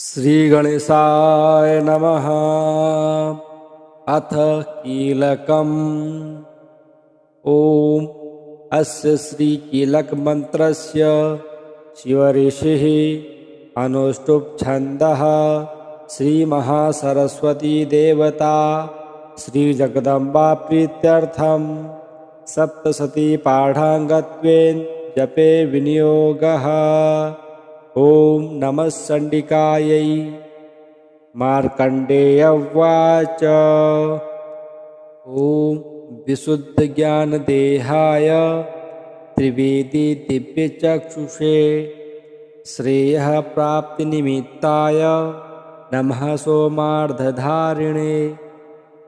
श्रीगणेशाय नमः। अथ कीलकम्। ॐ अस्य श्रीकीलकमन्त्रस्य शिवऋषिः अनुष्टुप् छन्दः श्रीमहासरस्वती देवता श्रीजगदम्बा प्रीत्यर्थं सप्तशती पाठाङ्गत्वेन जपे विनियोगः। ॐ नमः चण्डिकायै। मार्कण्डेय उवाच। ॐ विशुद्धज्ञानदेहाय त्रिवेदी दिव्यचक्षुषे श्रेयः प्राप्तिनिमित्ताय नमः सोमार्धधारिणे।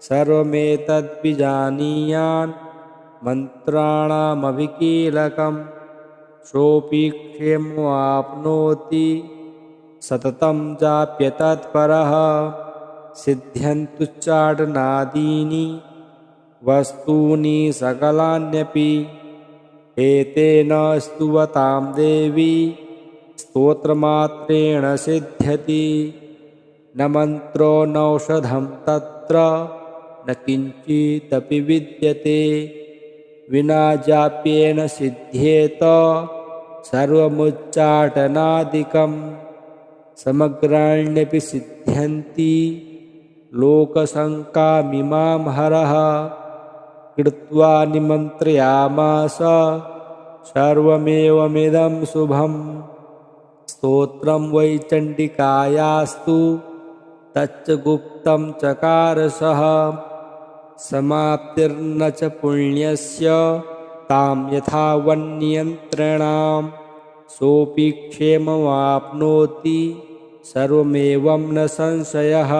सर्वमेतद्विजानीयान् मन्त्राणामभिकीलकम् सोऽपि क्षेममाप्नोति सततं जाप्यतत्परः। सिद्ध्यन्तुच्चाटनादीनि वस्तूनि सकलान्यपि एतेन स्तुवतां देवी स्तोत्रमात्रेण सिद्ध्यति। न मन्त्रो नौषधं तत्र न किञ्चिदपि विद्यते विना जाप्येन सिद्ध्येत सर्वमुच्चाटनादिकम्। समग्राण्यपि सिद्ध्यन्ति लोकशङ्कामिमां हरः। कृत्वा निमन्त्रयामास सर्वमेवमिदं शुभम्। स्तोत्रं वै चण्डिकायास्तु तच्च गुप्तं चकार सः। समाप्तिर्न च पुण्यस्य तां यथा वन्नियन्त्रणां सोऽपि क्षेममाप्नोति सर्वमेवं न संशयः।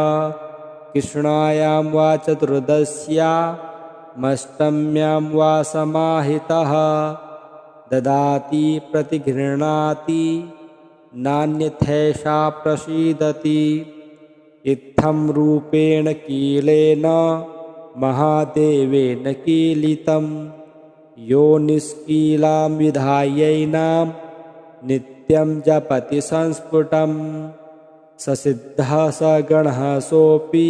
कृष्णायां वा चतुर्दश्यामष्टम्यां वा समाहितः ददाति प्रतिगृह्णाति नान्यथैषा प्रसीदति। इत्थं रूपेण कीलेन महादेवेन कीलितं यो निष्कीलां विधायैनां नित्यं जपति संस्फुटं। स सिद्धः स गणः सोऽपि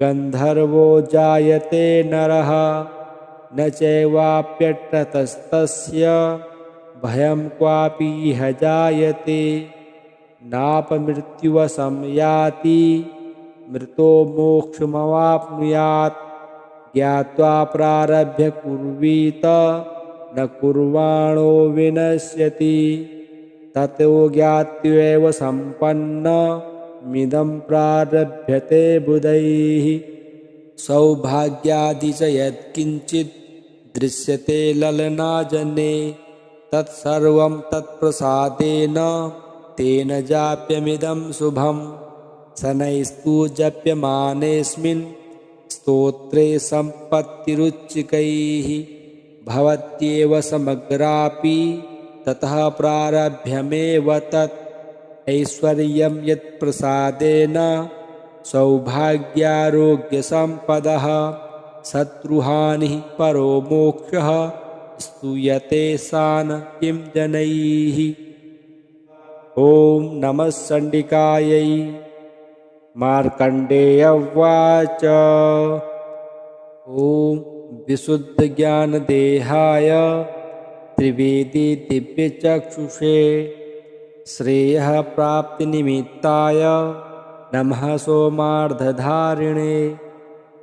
गन्धर्वो जायते नरः। न चैवाप्यट्टतस्तस्य भयं क्वापि इह जायते। नापमृत्युवशं याति मृतो मोक्षमवाप्नुयात्। ज्ञात्वा प्रारभ्य कुर्वीत न कुर्वाणो विनश्यति। ततो ज्ञात्वैव सम्पन्नमिदं प्रारभ्यते बुधैः। सौभाग्यादि च यत्किञ्चित् दृश्यते ललनाजने तत्सर्वं तत्प्रसादेन तेन जाप्यमिदं शुभम्। शनैस्तु जप्यमानेऽस्मिन् स्तोत्रे सम्पत्तिरुच्चिकैः भवत्येव समग्रापि ततः प्रारभ्यमेव तत्। ऐश्वर्यं यत्प्रसादेन सौभाग्यारोग्यसम्पदः शत्रुहानिः परो मोक्षः स्तूयते सा न किं जनैः। ॐ नमः चण्डिकायै। मार्कण्डेय उवाच। ॐ विशुद्धज्ञानदेहाय त्रिवेदी दिव्यचक्षुषे श्रेयः प्राप्तिनिमित्ताय नमः सोमार्धधारिणे।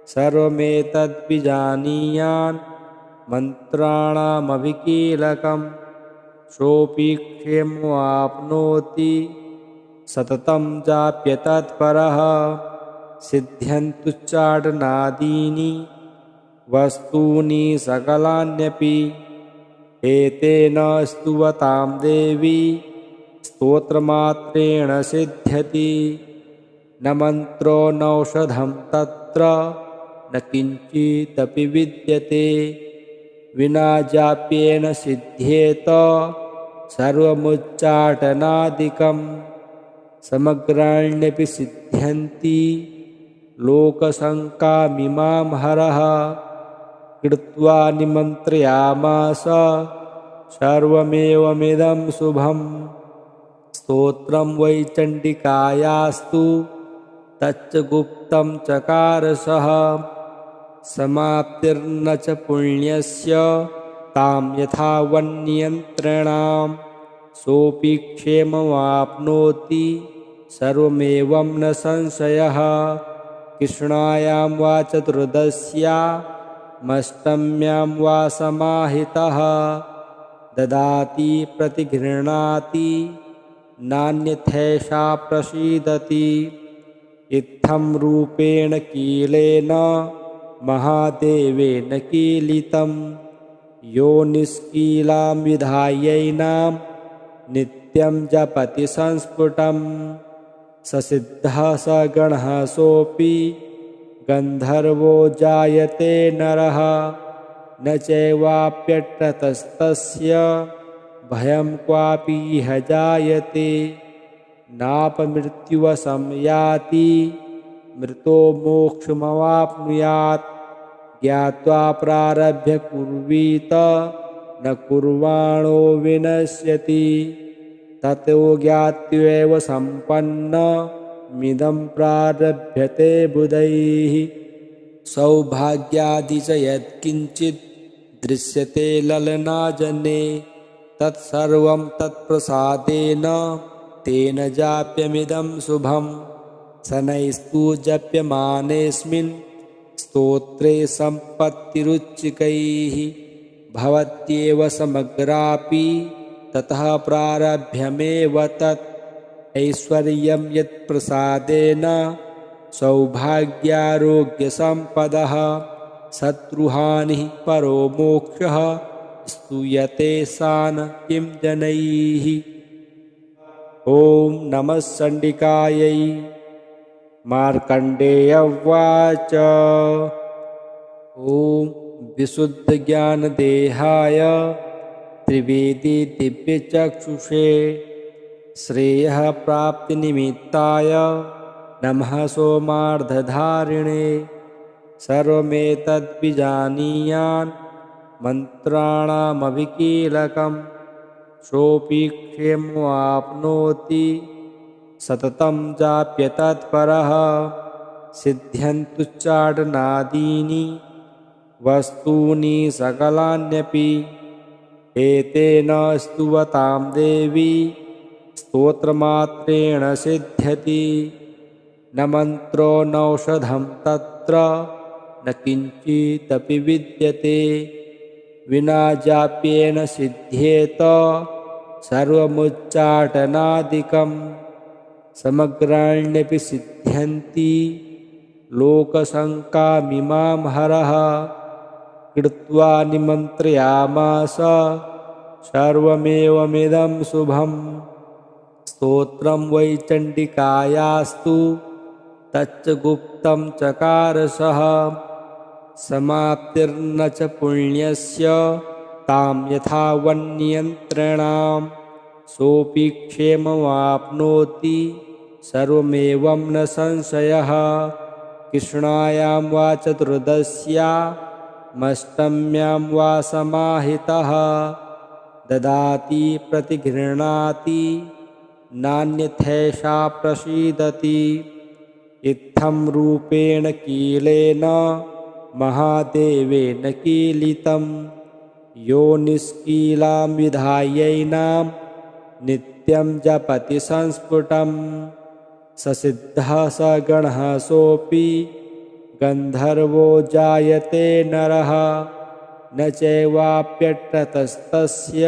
सर्वमेतद्विजानीयान् मन्त्राणामभिकीलकम् सोऽपि क्षेममाप्नोति सततं जाप्यतत्परः। सिद्ध्यन्तुच्चाटनादीनि वस्तूनि सकलान्यपि एतेन स्तुवतां देवी स्तोत्रमात्रेण सिद्ध्यति। न मन्त्रो नौषधं तत्र न किञ्चिदपि विद्यते विना जाप्येन सिद्ध्येत सर्वमुच्चाटनादिकम्। समग्राण्यपि सिद्ध्यन्ति लोकशङ्कामिमां हरः। कृत्वा निमन्त्रयामास सर्वमेवमिदं शुभम्। स्तोत्रं वै चण्डिकायास्तु तच्च गुप्तं चकारसः समाप्तिर्न च पुण्यस्य तां यथा वन्नियन्त्रणां सोऽपि क्षेममाप्नोति सर्वमेवं न संशयः। कृष्णायां वा चतुर्दश्यामष्टम्यां वा समाहितः ददाति प्रतिगृह्णाति नान्यथैषा प्रसीदति। इत्थं रूपेण कीलेन महादेवेन कीलितं यो निष्कीलां विधायैनां नित्यं जपति संस्फुटम् स सिद्धः स गणः सोऽपि गन्धर्वो जायते नरः न चैवाप्यट्टतस्तस्य भयं क्वापि इह जायते नापमृत्युवशं याति मृतो मोक्षमवाप्नुयात् ज्ञात्वा प्रारभ्य कुर्वीत न कुर्वाणो विनश्यति ततो ज्ञात्वैव सम्पन्नमिदं प्रारभ्यते बुधैः सौभाग्यादि च यत्किञ्चित् दृश्यते ललनाजने तत्सर्वं तत्प्रसादेन तेन जाप्यमिदं शुभं शनैस्तु जप्यमानेऽस्मिन् स्तोत्रे सम्पत्तिरुच्चिकैः भवत्येव समग्रापि ततः प्रारभ्यमेव तत् ऐश्वर्यं यत्प्रसादेन सौभाग्यारोग्यसम्पदः शत्रुहानिः परो मोक्षः स्तूयते सान किं जनैः। ॐ नमः चण्डिकायै। मार्कण्डेय उवाच ॐ विशुद्धज्ञानदेहाय त्रिवेदी दिव्यचक्षुषे श्रेयः प्राप्तिनिमित्ताय नमः सोमार्धधारिणे सर्वमेतद्विजानीयान् मन्त्राणामभिकीलकं सोऽपि क्षेममाप्नोति सततं जाप्यतत्परः सिद्ध्यन्तुच्चाटनादीनि वस्तूनि सकलान्यपि एतेन स्तुवतां देवी स्तोत्रमात्रेण सिद्ध्यति न मन्त्रो नौषधं तत्र न किञ्चिदपि विद्यते विना जाप्येन सिद्ध्येत सर्वमुच्चाटनादिकं समग्राण्यपि सिद्ध्यन्ति लोकशङ्कामिमां हरः कृत्वा निमन्त्रयामास सर्वमेवमिदं शुभं स्तोत्रं वै चण्डिकायास्तु तच्च गुप्तं चकारसः समाप्तिर्न च पुण्यस्य तां यथा वन्नियन्त्रणां सोऽपि क्षेममाप्नोति सर्वमेवं न संशयः। कृष्णायां वा चतुर्दश्यामष्टम्यां वा समाहितः ददाति प्रतिगृह्णाति नान्यथैषा प्रसीदति। इत्थं रूपेण कीलेन महादेवेन कीलितं यो निष्कीलां विधायैनां नित्यं जपति संस्फुटम् स सिद्धः स गणः सोऽपि गन्धर्वो जायते नरः न चैवाप्यट्टतस्तस्य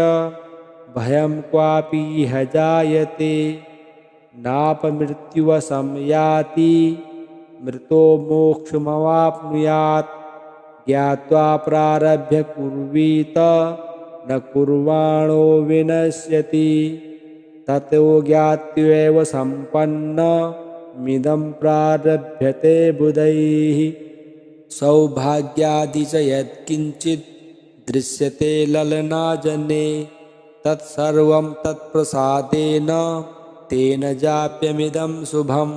भयं क्वापि इह जायते नापमृत्युवशं याति मृतो मोक्षमवाप्नुयात् ज्ञात्वा प्रारभ्य कुर्वीत न कुर्वाणो विनश्यति ततो ज्ञात्वैव सम्पन्नमिदं प्रारभ्यते बुधैः सौभाग्यादि च यत्किञ्चित् दृश्यते ललनाजने तत्सर्वं तत्प्रसादेन तेन जाप्यमिदं शुभं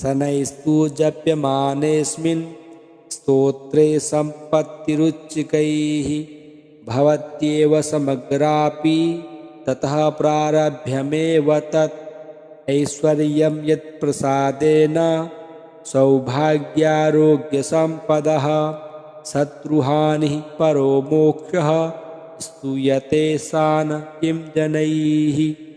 शनैस्तु जप्यमानेऽस्मिन् स्तोत्रे सम्पत्तिरुच्चिकैः भवत्येव समग्रापि ततः प्रारभ्यमेव तत् ऐश्वर्यं यत्प्रसादेन सौभाग्यारोग्यसम्पदः शत्रुहानिः परो मोक्षः स्तूयते सा न किं जनैः।